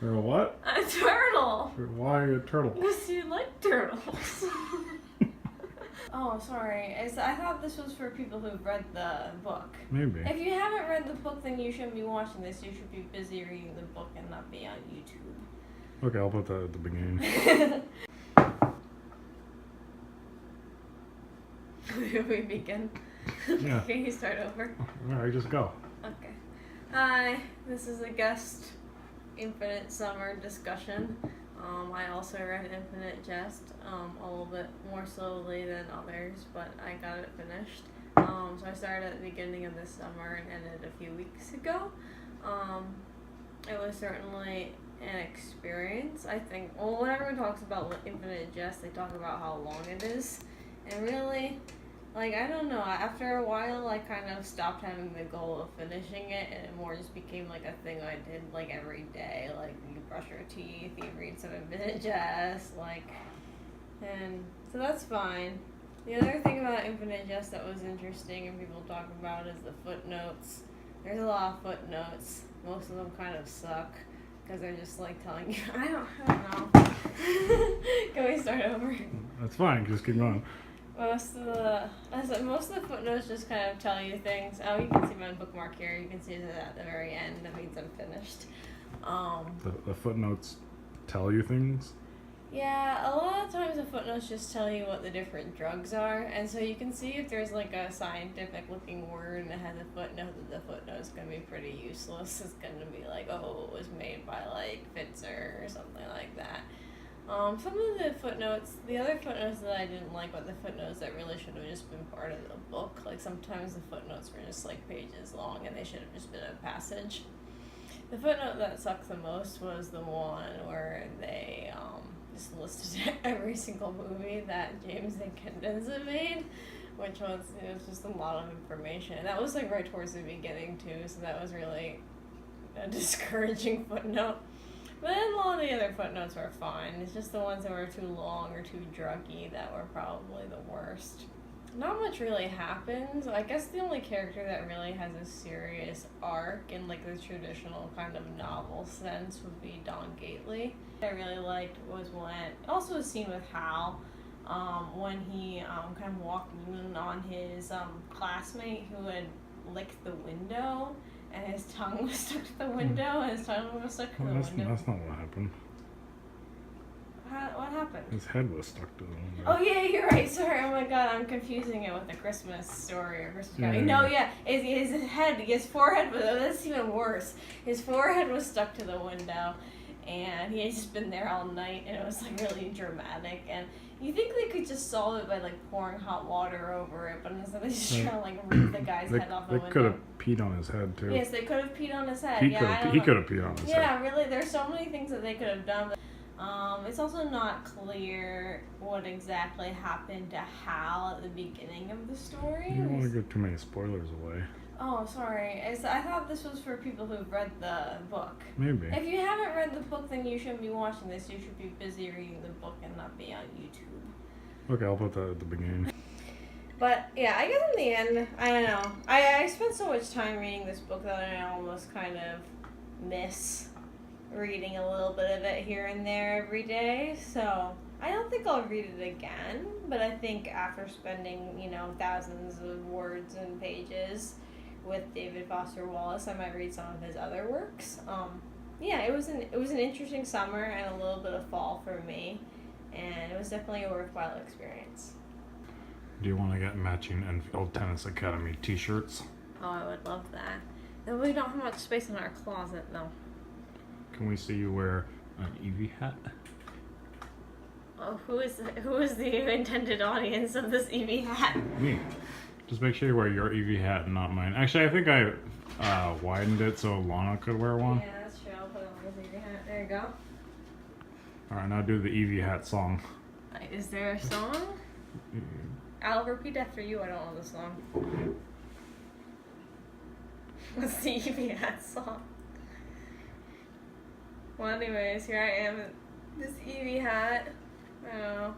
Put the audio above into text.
You're a what? A turtle. Why are you a turtle? Because you like turtles. Oh, sorry. I thought this was for people who've read the book. Maybe. If you haven't read the book, then you shouldn't be watching this. You should be busy reading the book and not be on YouTube. Okay, I'll put that at the beginning. We begin. Yeah. Can you start over? Alright, just go. Okay. Hi, this is a guest Infinite Summer discussion. I also read Infinite Jest a little bit more slowly than others, but I got it finished. So I started at the beginning of this summer and ended a few weeks ago. It was certainly an experience. I think, well, when everyone talks about Infinite Jest, they talk about how long it is. And really, like, I don't know, after a while I kind of stopped having the goal of finishing it, and it more just became like a thing I did like every day. Like, you brush your teeth, you read some Infinite Jest, like, and so that's fine. The other thing about Infinite Jest that was interesting and people talk about is the footnotes. There's a lot of footnotes. Most of them kind of suck because they're just like telling you, I don't know. Can we start over? That's fine, just keep going. Most of the footnotes just kind of tell you things. Oh, you can see my bookmark here. You can see that at the very end. That means I'm finished. The footnotes tell you things? Yeah, a lot of times the footnotes just tell you what the different drugs are, and so you can see if there's like a scientific looking word and it has a footnote, that the footnote's gonna be pretty useless. It's gonna be like, oh, it was made by like Fitzer or something like that. Some of the footnotes, the other footnotes that I didn't like, but the footnotes that really should have just been part of the book. Like, sometimes the footnotes were just like pages long and they should have just been a passage. The footnote that sucked the most was the one where they just listed every single movie that James and Kendens had made, which was, it was just a lot of information. And that was like right towards the beginning too, so that was really a discouraging footnote. But then a lot of the other footnotes were fine. It's just the ones that were too long or too druggy that were probably the worst. Not much really happens. I guess the only character that really has a serious arc in like the traditional kind of novel sense would be Don Gately. What I really liked was when, also a scene with Hal, when he kind of walked in on his classmate who had licked the window, and his tongue was stuck to the window, and his tongue was stuck to the window. That's not what happened. What happened? His head was stuck to the window. Oh, yeah, you're right. Sorry. Oh, my God. I'm confusing it with a Christmas story or Christmas Carol. No, yeah. His forehead was, oh, that's even worse. His forehead was stuck to the window, and he had just been there all night, and it was, like, really dramatic. And you think they could just solve it by, like, pouring hot water over it, but instead they just try to, like, rip the guy's head off the window. They could have peed on his head, too. Yes, they could have peed on his head. He could have peed on his head. Yeah, really. There's so many things that they could have done. It's also not clear what exactly happened to Hal at the beginning of the story. You don't want to give too many spoilers away. Oh, sorry. I thought this was for people who've read the book. Maybe. If you haven't read the book, then you shouldn't be watching this. You should be busy reading the book and not be on YouTube. Okay, I'll put that at the beginning. But, yeah, I guess in the end, I don't know. I spent so much time reading this book that I almost kind of miss reading a little bit of it here and there every day, so I don't think I'll read it again, but I think after spending, thousands of words and pages with David Foster Wallace, I might read some of his other works. Yeah, it was an interesting summer and a little bit of fall for me, and it was definitely a worthwhile experience. Do you want to get matching Enfield Tennis Academy t-shirts? Oh, I would love that. Then we don't have much space in our closet, though. Can we see you wear an Eevee hat? Oh, who is the intended audience of this Eevee hat? Me. Just make sure you wear your Eevee hat and not mine. Actually, I think I widened it so Lana could wear one. Yeah, that's true. I'll put on this Eevee hat. There you go. Alright, now do the Eevee hat song. Is there a song? I'll repeat after you. I don't know the song. What's the Eevee hat song? Well, anyways, here I am, this Eevee hat. I don't know.